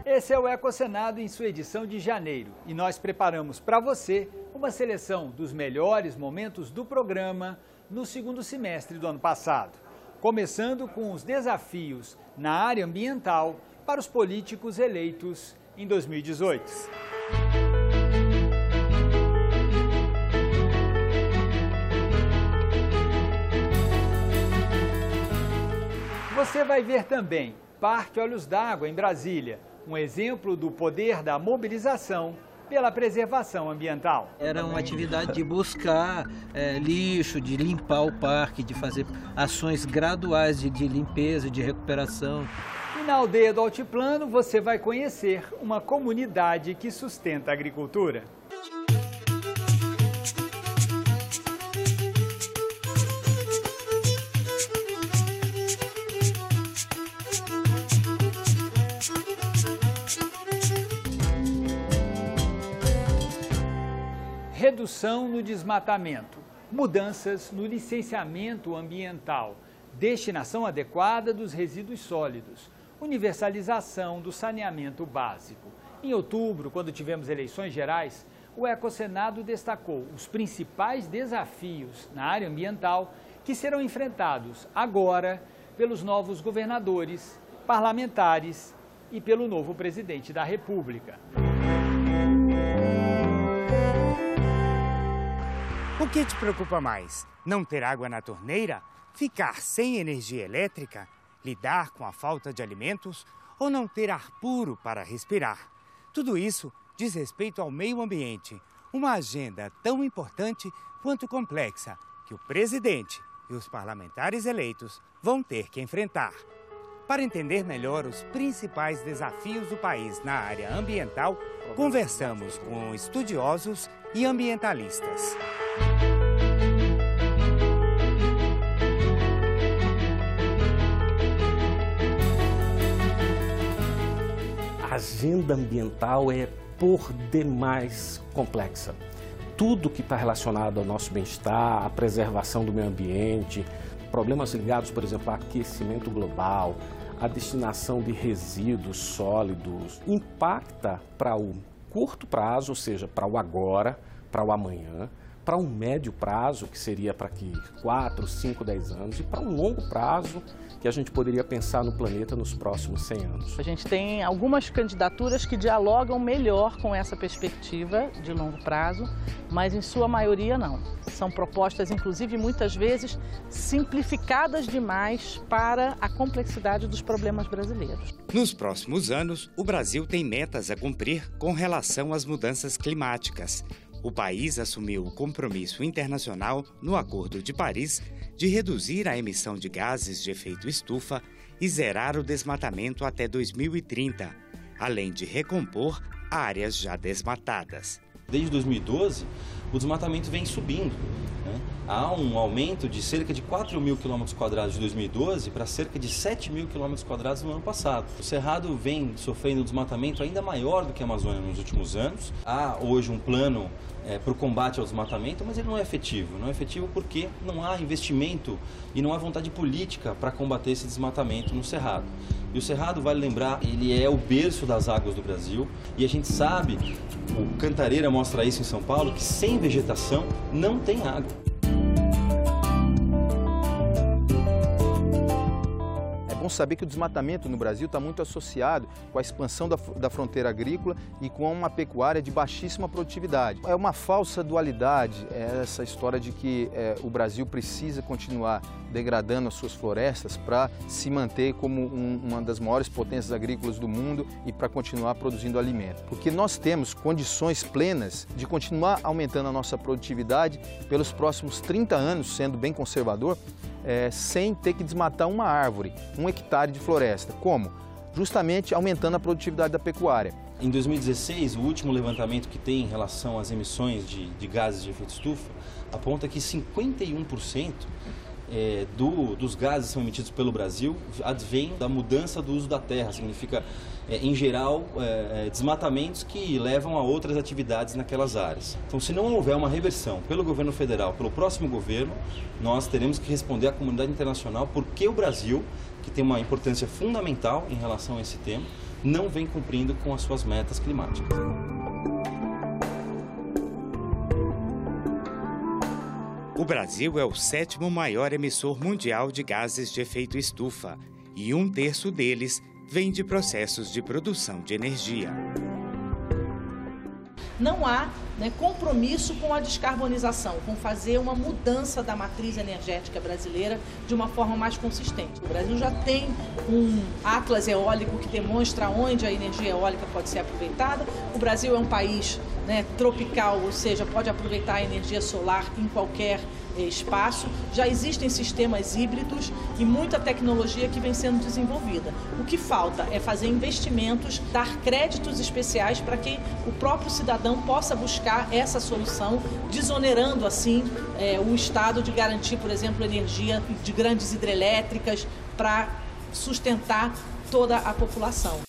Esse é o Ecocenado em sua edição de janeiro e nós preparamos para você uma seleção dos melhores momentos do programa no segundo semestre do ano passado, começando com os desafios na área ambiental para os políticos eleitos em 2018. Você vai ver também Parque Olhos d'Água em Brasília, um exemplo do poder da mobilização pela preservação ambiental. Era uma atividade de buscar lixo, de limpar o parque, de fazer ações graduais de limpeza, de recuperação. E na aldeia do Altiplano você vai conhecer uma comunidade que sustenta a agricultura. Redução no desmatamento, mudanças no licenciamento ambiental, destinação adequada dos resíduos sólidos, universalização do saneamento básico. Em outubro, quando tivemos eleições gerais, o Ecocenado destacou os principais desafios na área ambiental que serão enfrentados agora pelos novos governadores, parlamentares e pelo novo presidente da República. O que te preocupa mais? Não ter água na torneira? Ficar sem energia elétrica? Lidar com a falta de alimentos? Ou não ter ar puro para respirar? Tudo isso diz respeito ao meio ambiente. Uma agenda tão importante quanto complexa que o presidente e os parlamentares eleitos vão ter que enfrentar. Para entender melhor os principais desafios do país na área ambiental, conversamos com estudiosos e ambientalistas. A agenda ambiental é por demais complexa. Tudo que está relacionado ao nosso bem-estar, à preservação do meio ambiente, problemas ligados, por exemplo, ao aquecimento global, à destinação de resíduos sólidos, impacta para o curto prazo, ou seja, para o agora, para o amanhã, para um médio prazo, que seria para 4, 5, 10 anos, e para um longo prazo, que a gente poderia pensar no planeta nos próximos 100 anos. A gente tem algumas candidaturas que dialogam melhor com essa perspectiva de longo prazo, mas em sua maioria não. São propostas, inclusive, muitas vezes simplificadas demais para a complexidade dos problemas brasileiros. Nos próximos anos, o Brasil tem metas a cumprir com relação às mudanças climáticas. O país assumiu o compromisso internacional no Acordo de Paris de reduzir a emissão de gases de efeito estufa e zerar o desmatamento até 2030, além de recompor áreas já desmatadas. Desde 2012, o desmatamento vem subindo, né? Há um aumento de cerca de 4 mil quilômetros quadrados de 2012 para cerca de 7 mil quilômetros quadrados no ano passado. O Cerrado vem sofrendo um desmatamento ainda maior do que a Amazônia nos últimos anos. Há hoje um plano para o combate ao desmatamento, mas ele não é efetivo. Não é efetivo porque não há investimento e não há vontade política para combater esse desmatamento no Cerrado. E o Cerrado, vale lembrar, ele é o berço das águas do Brasil e a gente sabe, o Cantareira mostra isso em São Paulo, que sem vegetação não tem água. É bom saber que o desmatamento no Brasil está muito associado com a expansão da fronteira agrícola e com uma pecuária de baixíssima produtividade. É uma falsa dualidade essa história de que o Brasil precisa continuar degradando as suas florestas para se manter como uma das maiores potências agrícolas do mundo e para continuar produzindo alimento. Porque nós temos condições plenas de continuar aumentando a nossa produtividade pelos próximos 30 anos, sendo bem conservador, sem ter que desmatar uma árvore, 1 hectare de floresta. Como? Justamente aumentando a produtividade da pecuária. Em 2016, o último levantamento que tem em relação às emissões de gases de efeito estufa aponta que 51% dos gases que são emitidos pelo Brasil advém da mudança do uso da terra, significa, em geral, desmatamentos que levam a outras atividades naquelas áreas. Então, se não houver uma reversão pelo governo federal, pelo próximo governo, nós teremos que responder à comunidade internacional por que o Brasil, que tem uma importância fundamental em relação a esse tema, não vem cumprindo com as suas metas climáticas. O Brasil é o 7º maior emissor mundial de gases de efeito estufa e 1/3 deles vem de processos de produção de energia. Não há compromisso com a descarbonização, com fazer uma mudança da matriz energética brasileira de uma forma mais consistente. O Brasil já tem um atlas eólico que demonstra onde a energia eólica pode ser aproveitada. O Brasil é um país tropical, ou seja, pode aproveitar a energia solar em qualquer espaço. Já existem sistemas híbridos e muita tecnologia que vem sendo desenvolvida. O que falta é fazer investimentos, dar créditos especiais para que o próprio cidadão possa buscar essa solução, desonerando assim o Estado de garantir, por exemplo, energia de grandes hidrelétricas para sustentar toda a população.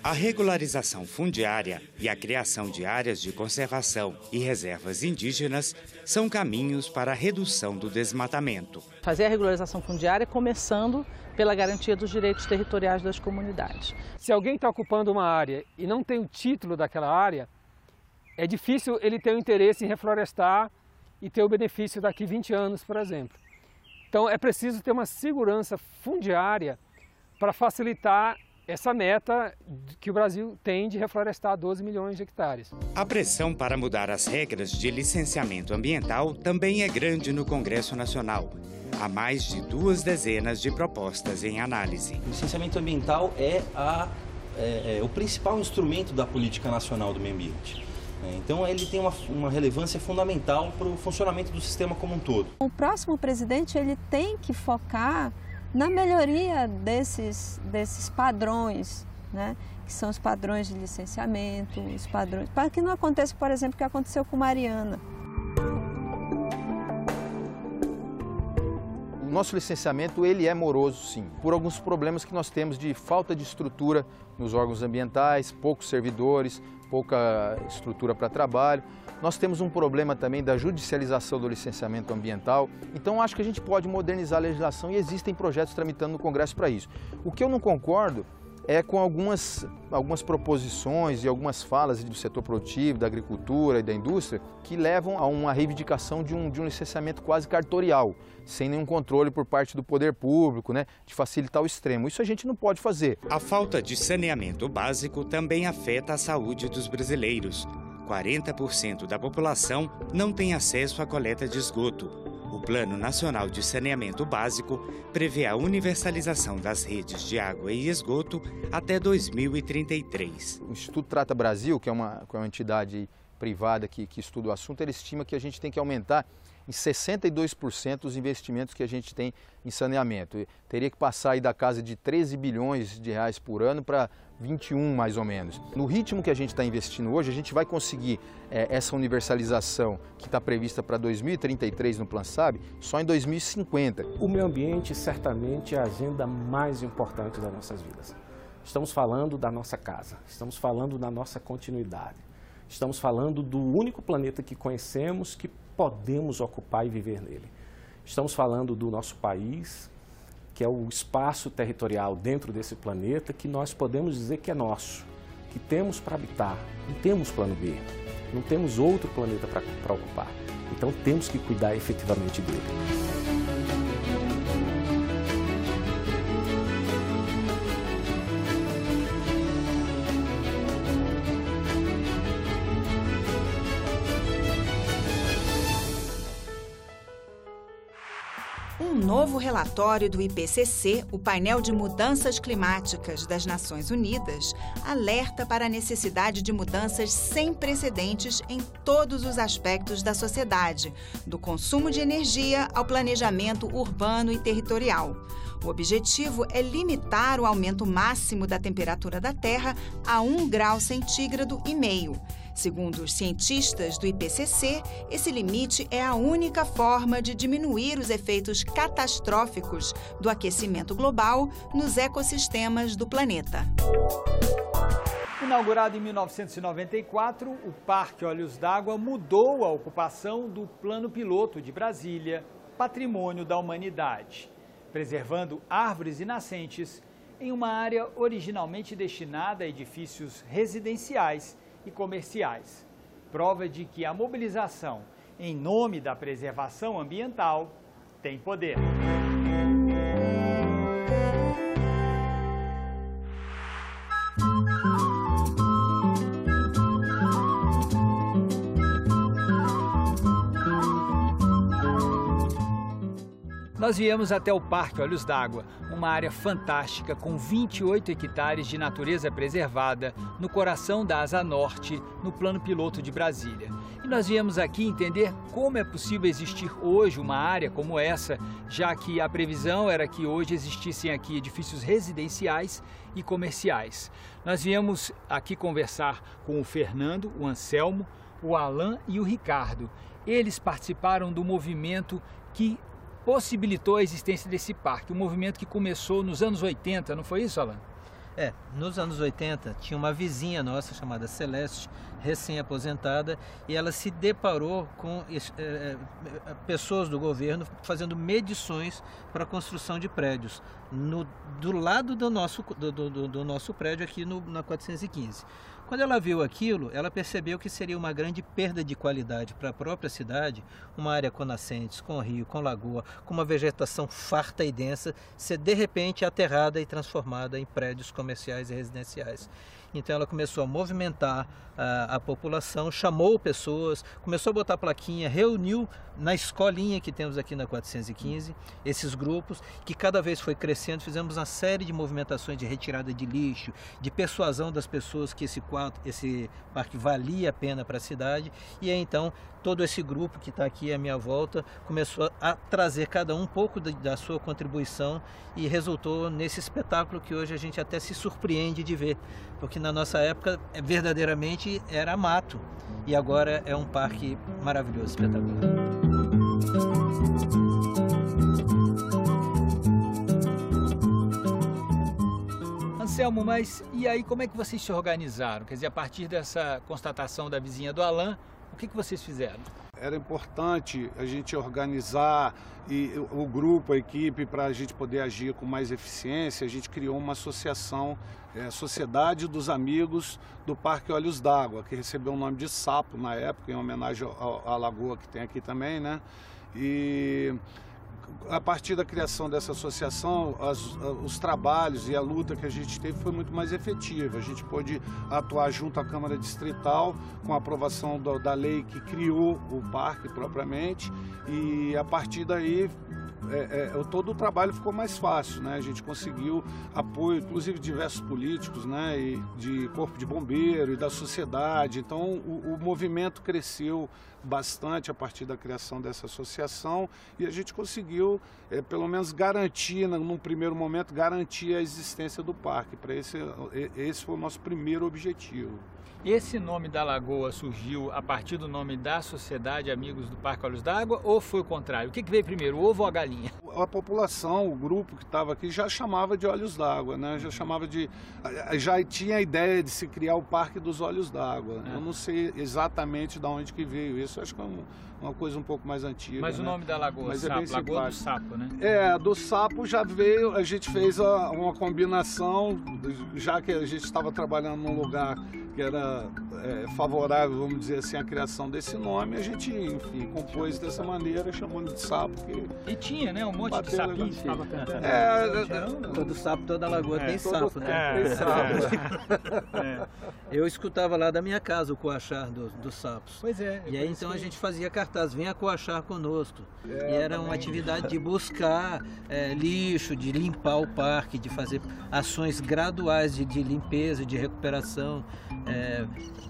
A regularização fundiária e a criação de áreas de conservação e reservas indígenas são caminhos para a redução do desmatamento. Fazer a regularização fundiária começando pela garantia dos direitos territoriais das comunidades. Se alguém está ocupando uma área e não tem o título daquela área, é difícil ele ter o interesse em reflorestar e ter o benefício daqui 20 anos, por exemplo. Então é preciso ter uma segurança fundiária para facilitar essa meta que o Brasil tem de reflorestar 12 milhões de hectares. A pressão para mudar as regras de licenciamento ambiental também é grande no Congresso Nacional. Há mais de 2 dezenas de propostas em análise. O licenciamento ambiental é o principal instrumento da política nacional do meio ambiente. Então ele tem uma relevância fundamental para o funcionamento do sistema como um todo. O próximo presidente ele tem que focar na melhoria desses padrões, que são os padrões de licenciamento, os padrões, para que não aconteça, por exemplo, o que aconteceu com Mariana. O nosso licenciamento ele é moroso, sim, por alguns problemas que nós temos de falta de estrutura nos órgãos ambientais, poucos servidores, pouca estrutura para trabalho. Nós temos um problema também da judicialização do licenciamento ambiental. Então, acho que a gente pode modernizar a legislação e existem projetos tramitando no Congresso para isso. O que eu não concordo é com algumas proposições e algumas falas do setor produtivo, da agricultura e da indústria que levam a uma reivindicação de um licenciamento quase cartorial, sem nenhum controle por parte do poder público, de facilitar o extremo. Isso a gente não pode fazer. A falta de saneamento básico também afeta a saúde dos brasileiros. 40% da população não tem acesso à coleta de esgoto. O Plano Nacional de Saneamento Básico prevê a universalização das redes de água e esgoto até 2033. O Instituto Trata Brasil, que é uma entidade privada que estuda o assunto, ele estima que a gente tem que aumentar em 62% os investimentos que a gente tem em saneamento. Teria que passar aí da casa de 13 bilhões de reais por ano para 21 mais ou menos. No ritmo que a gente está investindo hoje, a gente vai conseguir essa universalização que está prevista para 2033 no Plan SAB, só em 2050. O meio ambiente certamente é a agenda mais importante das nossas vidas. Estamos falando da nossa casa, estamos falando da nossa continuidade, estamos falando do único planeta que conhecemos que podemos ocupar e viver nele. Estamos falando do nosso país, que é o espaço territorial dentro desse planeta que nós podemos dizer que é nosso, que temos para habitar. Não temos plano B, não temos outro planeta para ocupar. Então temos que cuidar efetivamente dele. Um novo relatório do IPCC, o painel de mudanças climáticas das Nações Unidas, alerta para a necessidade de mudanças sem precedentes em todos os aspectos da sociedade, do consumo de energia ao planejamento urbano e territorial. O objetivo é limitar o aumento máximo da temperatura da Terra a 1,5 grau centígrado. Segundo os cientistas do IPCC, esse limite é a única forma de diminuir os efeitos catastróficos do aquecimento global nos ecossistemas do planeta. Inaugurado em 1994, o Parque Olhos d'Água mudou a ocupação do Plano Piloto de Brasília, Patrimônio da Humanidade. preservando árvores e nascentes em uma área originalmente destinada a edifícios residenciais e comerciais. Prova de que a mobilização em nome da preservação ambiental tem poder. Nós viemos até o Parque Olhos d'Água, uma área fantástica com 28 hectares de natureza preservada no coração da Asa Norte, no plano piloto de Brasília. E nós viemos aqui entender como é possível existir hoje uma área como essa, já que a previsão era que hoje existissem aqui edifícios residenciais e comerciais. Nós viemos aqui conversar com o Fernando, o Anselmo, o Alan e o Ricardo. Eles participaram do movimento que possibilitou a existência desse parque, um movimento que começou nos anos 80, não foi isso, Alan? Nos anos 80 tinha uma vizinha nossa chamada Celeste, recém-aposentada, e ela se deparou com pessoas do governo fazendo medições para a construção de prédios do lado do nosso prédio aqui na 415. Quando ela viu aquilo, ela percebeu que seria uma grande perda de qualidade para a própria cidade, uma área com nascentes, com rio, com lagoa, com uma vegetação farta e densa, ser de repente aterrada e transformada em prédios comerciais e residenciais. Então ela começou a movimentar a população, chamou pessoas, começou a botar plaquinha, reuniu na escolinha que temos aqui na 415, esses grupos, que cada vez foi crescendo. Fizemos uma série de movimentações de retirada de lixo, de persuasão das pessoas que esse parque valia a pena para a cidade. E aí então todo esse grupo que está aqui à minha volta começou a trazer cada um pouco da sua contribuição e resultou nesse espetáculo que hoje a gente até se surpreende de ver, porque na nossa época verdadeiramente era mato e agora é um parque maravilhoso, espetacular. Anselmo, mas e aí como é que vocês se organizaram? Quer dizer, a partir dessa constatação da vizinha do Alan, o que vocês fizeram? Era importante a gente organizar o grupo, a equipe, para a gente poder agir com mais eficiência. A gente criou uma associação, Sociedade dos Amigos do Parque Olhos d'Água, que recebeu o nome de Sapo na época, em homenagem à lagoa que tem aqui também, né? E a partir da criação dessa associação, os trabalhos e a luta que a gente teve foi muito mais efetiva. A gente pôde atuar junto à Câmara Distrital com a aprovação da lei que criou o parque propriamente, e a partir daí todo o trabalho ficou mais fácil, né? A gente conseguiu apoio, inclusive de diversos políticos, né? E de corpo de bombeiro e da sociedade. Então o movimento cresceu bastante a partir da criação dessa associação e a gente conseguiu, pelo menos garantir, num primeiro momento, garantir a existência do parque. Para esse foi o nosso primeiro objetivo. Esse nome da lagoa surgiu a partir do nome da Sociedade Amigos do Parque Olhos d'Água ou foi o contrário? O que veio primeiro, o ovo ou a galinha? A população, o grupo que estava aqui já chamava de Olhos d'Água, né? Já tinha a ideia de se criar o Parque dos Olhos d'Água. Eu não sei exatamente de onde que veio isso, acho que é uma coisa um pouco mais antiga. Mas o nome da lagoa, Sapo, Lagoa do Sapo, né? Do Sapo já veio, a gente fez uma combinação, já que a gente estava trabalhando num lugar que era favorável, vamos dizer assim, à criação desse nome, a gente, enfim, compôs dessa maneira, chamando de Sapo. E tinha, né, um monte de sapinhos que estava cantando. Todo sapo, toda lagoa tem sapo, né? Tem sapo. Eu escutava lá da minha casa o coachar dos sapos. Pois é. E aí então a gente fazia cartaz, venha coachar conosco. E era uma atividade de buscar lixo, de limpar o parque, de fazer ações graduais de limpeza, de recuperação.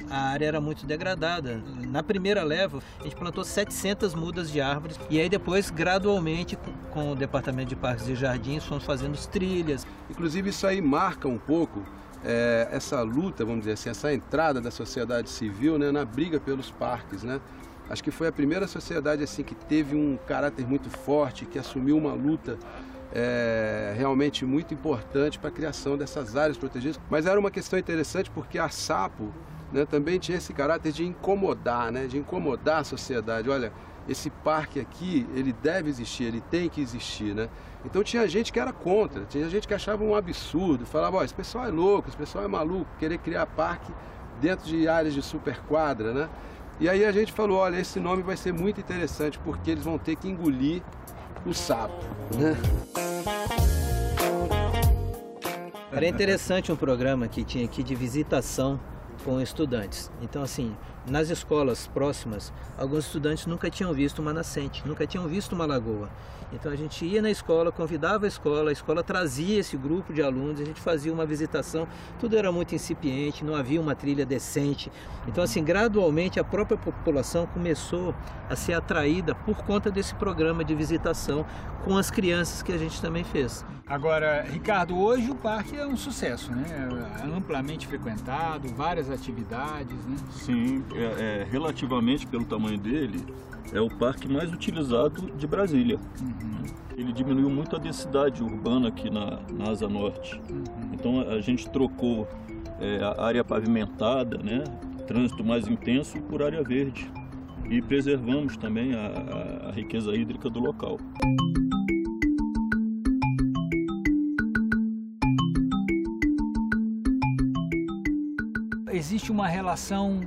A área era muito degradada. Na primeira leva, a gente plantou 700 mudas de árvores e aí depois, gradualmente, com o Departamento de Parques e Jardins, fomos fazendo trilhas. Inclusive, isso aí marca um pouco essa luta, vamos dizer assim, essa entrada da sociedade civil, né, na briga pelos parques, né? Acho que foi a primeira sociedade assim que teve um caráter muito forte, que assumiu uma luta realmente muito importante para a criação dessas áreas protegidas. Mas era uma questão interessante porque a Sapo, né, também tinha esse caráter de incomodar, né, de incomodar a sociedade. Olha, esse parque aqui, ele deve existir, ele tem que existir, né? Então tinha gente que era contra, tinha gente que achava um absurdo, falava, ó, esse pessoal é louco, esse pessoal é maluco, querer criar parque dentro de áreas de superquadra, né? E aí a gente falou, olha, esse nome vai ser muito interessante, porque eles vão ter que engolir o sapo, né? Era interessante um programa que tinha aqui de visitação com estudantes. Então, assim, nas escolas próximas, alguns estudantes nunca tinham visto uma nascente, nunca tinham visto uma lagoa. Então a gente ia na escola, convidava a escola trazia esse grupo de alunos, a gente fazia uma visitação, tudo era muito incipiente, não havia uma trilha decente. Então, assim, gradualmente a própria população começou a ser atraída por conta desse programa de visitação com as crianças que a gente também fez. Agora, Ricardo, hoje o parque é um sucesso, né? É amplamente frequentado, várias atividades, né? Sim, relativamente pelo tamanho dele, é o parque mais utilizado de Brasília. Ele diminuiu muito a densidade urbana aqui na Asa Norte. Então a gente trocou a área pavimentada, né, trânsito mais intenso, por área verde. E preservamos também a riqueza hídrica do local. Existe uma relação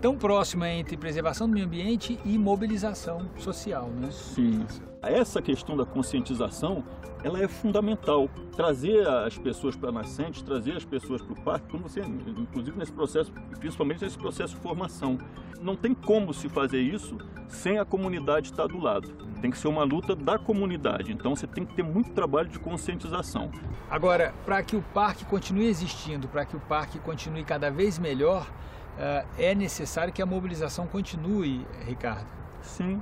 tão próxima entre preservação do meio ambiente e mobilização social, né? Sim. Essa questão da conscientização, ela é fundamental. Trazer as pessoas para a nascente, trazer as pessoas para o parque, quando você, inclusive nesse processo, principalmente nesse processo de formação. Não tem como se fazer isso sem a comunidade estar do lado. Tem que ser uma luta da comunidade, então você tem que ter muito trabalho de conscientização. Agora, para que o parque continue existindo, para que o parque continue cada vez melhor, é necessário que a mobilização continue, Ricardo? Sim.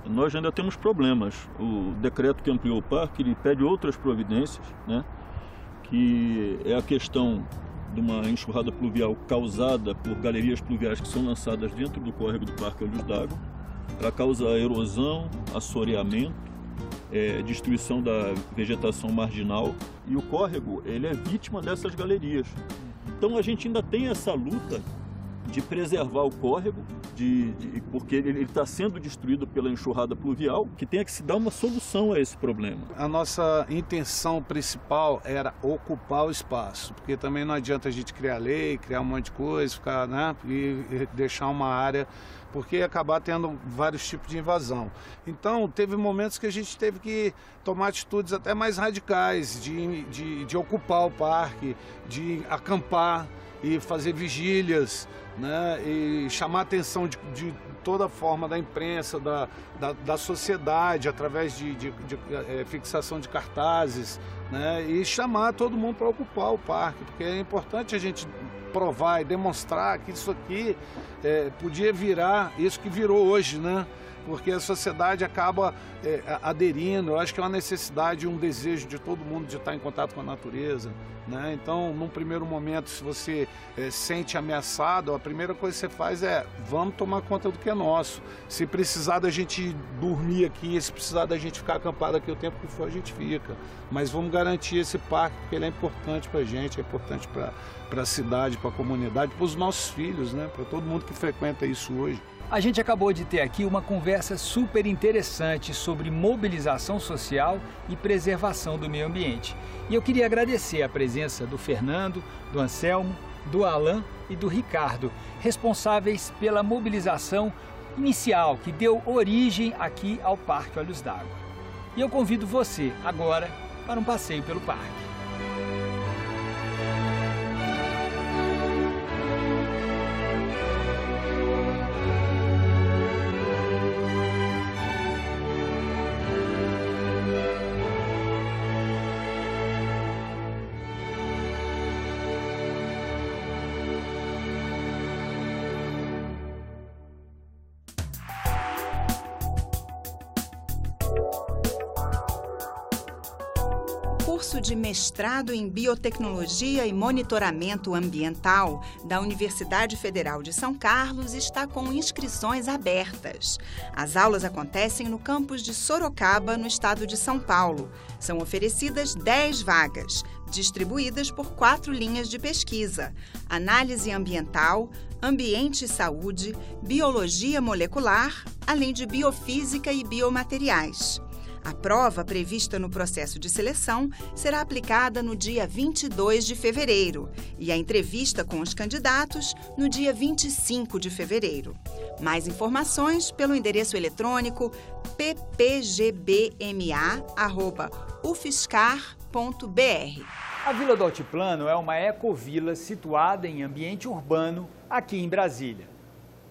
Nós ainda temos problemas. O decreto que ampliou o parque, ele pede outras providências, né? Que é a questão de uma enxurrada pluvial causada por galerias pluviais que são lançadas dentro do córrego do Parque Olhos d'Água. Ela causa erosão, assoreamento, destruição da vegetação marginal, e o córrego ele é vítima dessas galerias. Então a gente ainda tem essa luta de preservar o córrego, porque ele está sendo destruído pela enxurrada pluvial, que tenha que se dar uma solução a esse problema. A nossa intenção principal era ocupar o espaço, porque também não adianta a gente criar lei, criar um monte de coisa, ficar, né, e deixar uma área, porque ia acabar tendo vários tipos de invasão. Então, teve momentos que a gente teve que tomar atitudes até mais radicais, de ocupar o parque, de acampar e fazer vigílias, né, e chamar a atenção de toda forma da imprensa, da sociedade, através de fixação de cartazes, né, e chamar todo mundo para ocupar o parque, porque é importante a gente provar e demonstrar que isso aqui podia virar isso que virou hoje, né? Porque a sociedade acaba aderindo. Eu acho que é uma necessidade, um desejo de todo mundo de estar em contato com a natureza, né? Então, num primeiro momento, se você sente ameaçado, a primeira coisa que você faz vamos tomar conta do que é nosso. Se precisar da gente dormir aqui, se precisar da gente ficar acampado aqui o tempo que for, a gente fica. Mas vamos garantir esse parque, porque ele é importante para a gente, é importante para a cidade, para a comunidade, para os nossos filhos, né? Para todo mundo que frequenta isso hoje. A gente acabou de ter aqui uma conversa super interessante sobre mobilização social e preservação do meio ambiente. E eu queria agradecer a presença do Fernando, do Anselmo, do Alan e do Ricardo, responsáveis pela mobilização inicial que deu origem aqui ao Parque Olhos d'Água. E eu convido você agora para um passeio pelo parque. Curso de mestrado em Biotecnologia e Monitoramento Ambiental da Universidade Federal de São Carlos está com inscrições abertas. As aulas acontecem no campus de Sorocaba, no estado de São Paulo. São oferecidas 10 vagas. distribuídas por 4 linhas de pesquisa: análise ambiental, ambiente e saúde, biologia molecular, além de biofísica e biomateriais. A prova, prevista no processo de seleção, será aplicada no dia 22 de fevereiro e a entrevista com os candidatos no dia 25 de fevereiro. Mais informações pelo endereço eletrônico ppgbma@ufscar.br. A Vila do Altiplano é uma ecovila situada em ambiente urbano aqui em Brasília.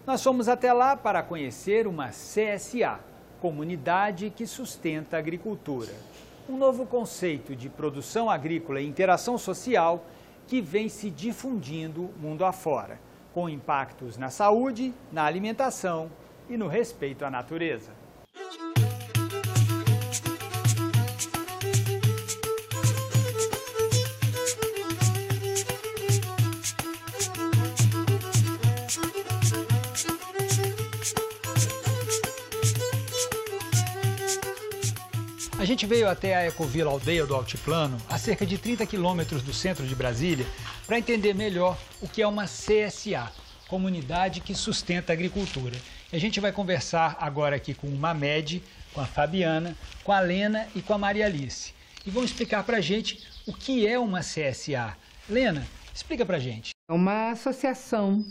Nós fomos até lá para conhecer uma CSA, Comunidade que Sustenta a Agricultura. Um novo conceito de produção agrícola e interação social que vem se difundindo mundo afora, com impactos na saúde, na alimentação e no respeito à natureza. A gente veio até a Ecovila Aldeia do Altiplano, a cerca de 30 quilômetros do centro de Brasília, para entender melhor o que é uma CSA, Comunidade que Sustenta a Agricultura. E a gente vai conversar agora aqui com o Mamed, com a Fabiana, com a Lena e com a Maria Alice. E vão explicar para a gente o que é uma CSA. Lena, explica para a gente. É uma associação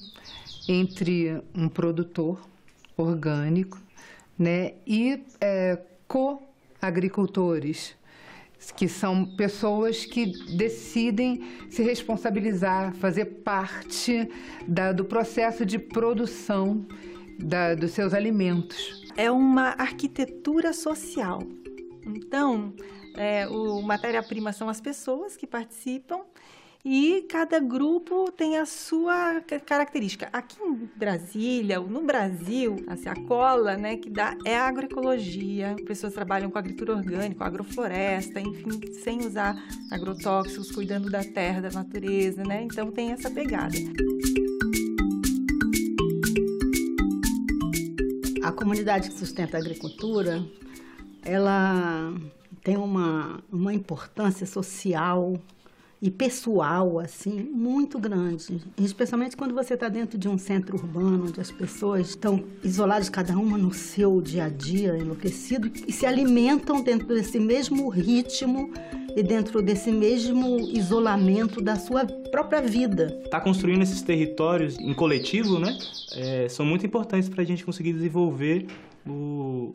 entre um produtor orgânico, né, e agricultores, que são pessoas que decidem se responsabilizar, fazer parte do processo de produção dos seus alimentos. É uma arquitetura social. Então, o matéria-prima são as pessoas que participam e cada grupo tem a sua característica. Aqui em Brasília, no Brasil, a cola, né, que dá é a agroecologia. Pessoas trabalham com agricultura orgânica, agrofloresta, enfim, sem usar agrotóxicos, cuidando da terra, da natureza, né? Então tem essa pegada. A comunidade que sustenta a agricultura, ela tem uma importância social e pessoal, assim, muito grande. Especialmente quando você está dentro de um centro urbano, onde as pessoas estão isoladas, cada uma no seu dia a dia, enlouquecido, e se alimentam dentro desse mesmo ritmo e dentro desse mesmo isolamento da sua própria vida. Tá construindo esses territórios em coletivo, né? São muito importantes para a gente conseguir desenvolver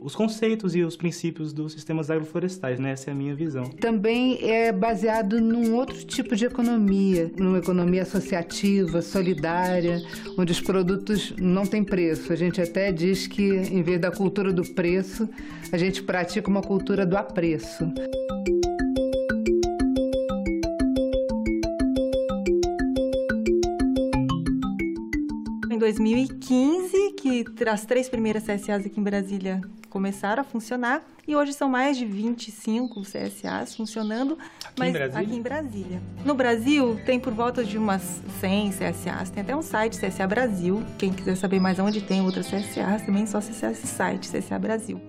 os conceitos e os princípios dos sistemas agroflorestais, né? Essa é a minha visão. Também é baseado num outro tipo de economia, numa economia associativa, solidária, onde os produtos não têm preço. A gente até diz que, em vez da cultura do preço, a gente pratica uma cultura do apreço. Em 2015, que as 3 primeiras CSAs aqui em Brasília começaram a funcionar e hoje são mais de 25 CSAs funcionando, aqui em Brasília. No Brasil tem por volta de umas 100 CSAs, tem até um site CSA Brasil, quem quiser saber mais onde tem outras CSAs também só acessar esse site CSA Brasil.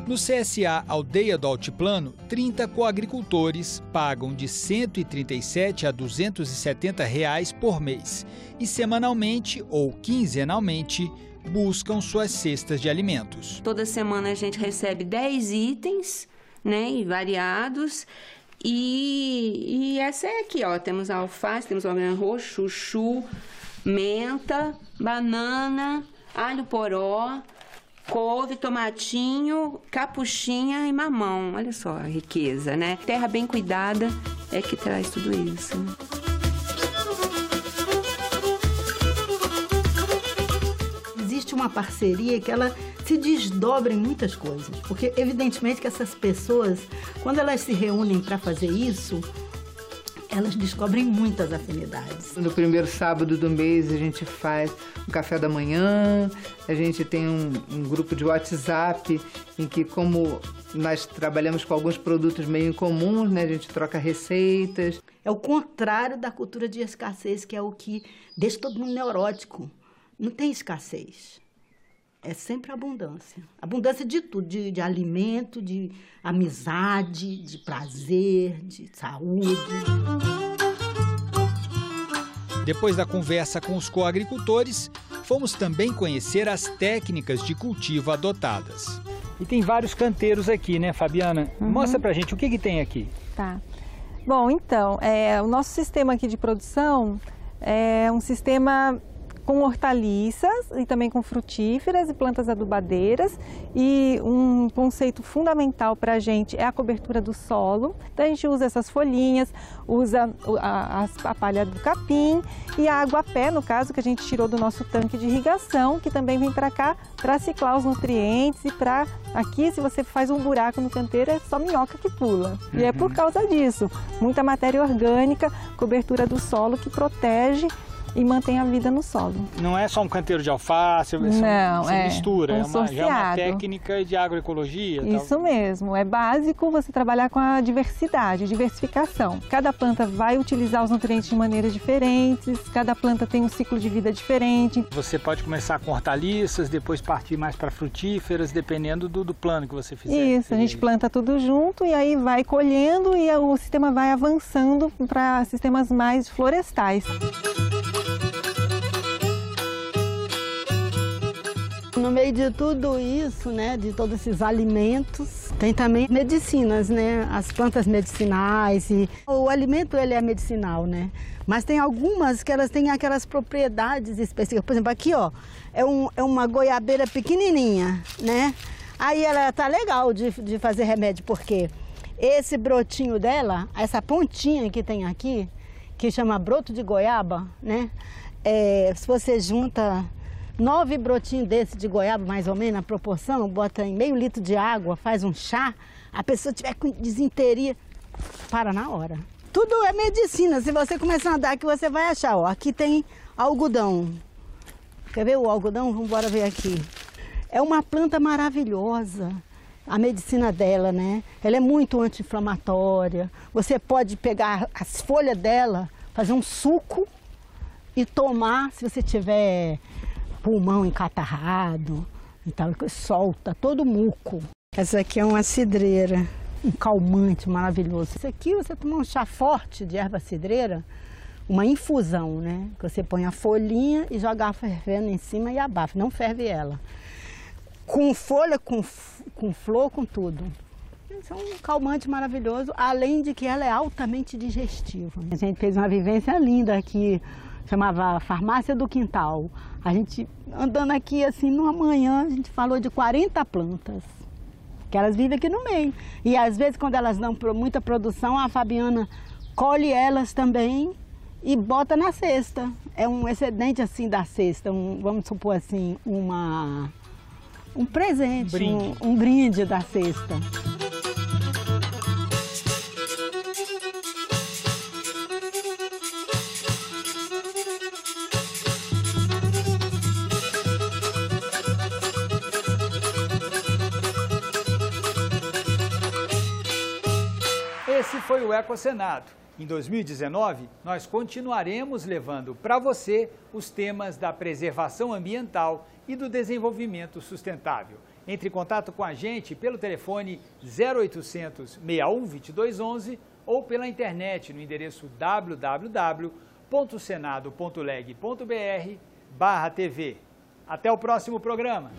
No CSA Aldeia do Altiplano, 30 coagricultores pagam de R$ 137 a R$ 270 por mês e semanalmente ou quinzenalmente buscam suas cestas de alimentos. Toda semana a gente recebe 10 itens, né, e variados. E essa é aqui, ó, temos alface, temos arroz, chuchu, menta, banana, alho poró, couve, tomatinho, capuchinha e mamão. Olha só a riqueza, né? Terra bem cuidada é que traz tudo isso. Existe uma parceria que ela se desdobra em muitas coisas, porque evidentemente que essas pessoas, quando elas se reúnem para fazer isso, elas descobrem muitas afinidades. No primeiro sábado do mês a gente faz um café da manhã, a gente tem um grupo de WhatsApp em que, como nós trabalhamos com alguns produtos meio incomuns, né, a gente troca receitas. É o contrário da cultura de escassez, que é o que deixa todo mundo neurótico. Não tem escassez. é sempre abundância. Abundância de tudo, de alimento, de amizade, de prazer, de saúde. Depois da conversa com os coagricultores, fomos também conhecer as técnicas de cultivo adotadas. E tem vários canteiros aqui, né, Fabiana? Mostra pra gente o que tem aqui. Tá. Bom, então, o nosso sistema aqui de produção é um sistema com hortaliças e também com frutíferas e plantas adubadeiras, e um conceito fundamental para a gente é a cobertura do solo. Então a gente usa essas folhinhas, usa a palha do capim e a água a pé, no caso, que a gente tirou do nosso tanque de irrigação, que também vem para cá para ciclar os nutrientes e para... Aqui, se você faz um buraco no canteiro, é só minhoca que pula. E é por causa disso. Muita matéria orgânica, cobertura do solo que protege e mantém a vida no solo. Não é só um canteiro de alface, não, você mistura, já é uma técnica de agroecologia. Isso mesmo, é básico você trabalhar com a diversidade, diversificação. Cada planta vai utilizar os nutrientes de maneiras diferentes, cada planta tem um ciclo de vida diferente. Você pode começar com hortaliças, depois partir mais para frutíferas, dependendo do plano que você fizer. Isso, a gente planta tudo junto e aí vai colhendo e o sistema vai avançando para sistemas mais florestais. No meio de tudo isso, né, de todos esses alimentos, tem também medicinas, né, as plantas medicinais. E o alimento, ele é medicinal, né, mas tem algumas que elas têm aquelas propriedades específicas. Por exemplo, aqui, ó, é uma goiabeira pequenininha, né, aí ela tá legal de fazer remédio, porque esse brotinho dela, essa pontinha que tem aqui, que chama broto de goiaba, né, se você junta 9 brotinhos desse de goiaba, mais ou menos, a proporção, bota em meio litro de água, faz um chá, a pessoa tiver com disenteria, para na hora. Tudo é medicina, se você começar a andar aqui, você vai achar, ó, aqui tem algodão. Quer ver o algodão? Vamos embora ver aqui. É uma planta maravilhosa, a medicina dela, né? Ela é muito anti-inflamatória, você pode pegar as folhas dela, fazer um suco e tomar, se você tiver pulmão encatarrado e tal, solta todo o muco. Essa aqui é uma cidreira, um calmante maravilhoso. Isso aqui você toma um chá forte de erva cidreira, uma infusão, né? Que você põe a folhinha e joga a fervendo em cima e abafa, não ferve ela. Com folha, com flor, com tudo. Isso é um calmante maravilhoso, além de que ela é altamente digestiva. A gente fez uma vivência linda aqui, chamava Farmácia do Quintal. A gente andando aqui assim, numa manhã, a gente falou de 40 plantas, que elas vivem aqui no meio. E às vezes, quando elas dão muita produção, a Fabiana colhe elas também e bota na cesta. É um excedente assim da cesta, vamos supor assim, um presente, um brinde da cesta. Esse foi o Ecosenado. Em 2019, nós continuaremos levando para você os temas da preservação ambiental e do desenvolvimento sustentável. Entre em contato com a gente pelo telefone 0800 61 2211 ou pela internet no endereço www.senado.leg.br/TV. Até o próximo programa.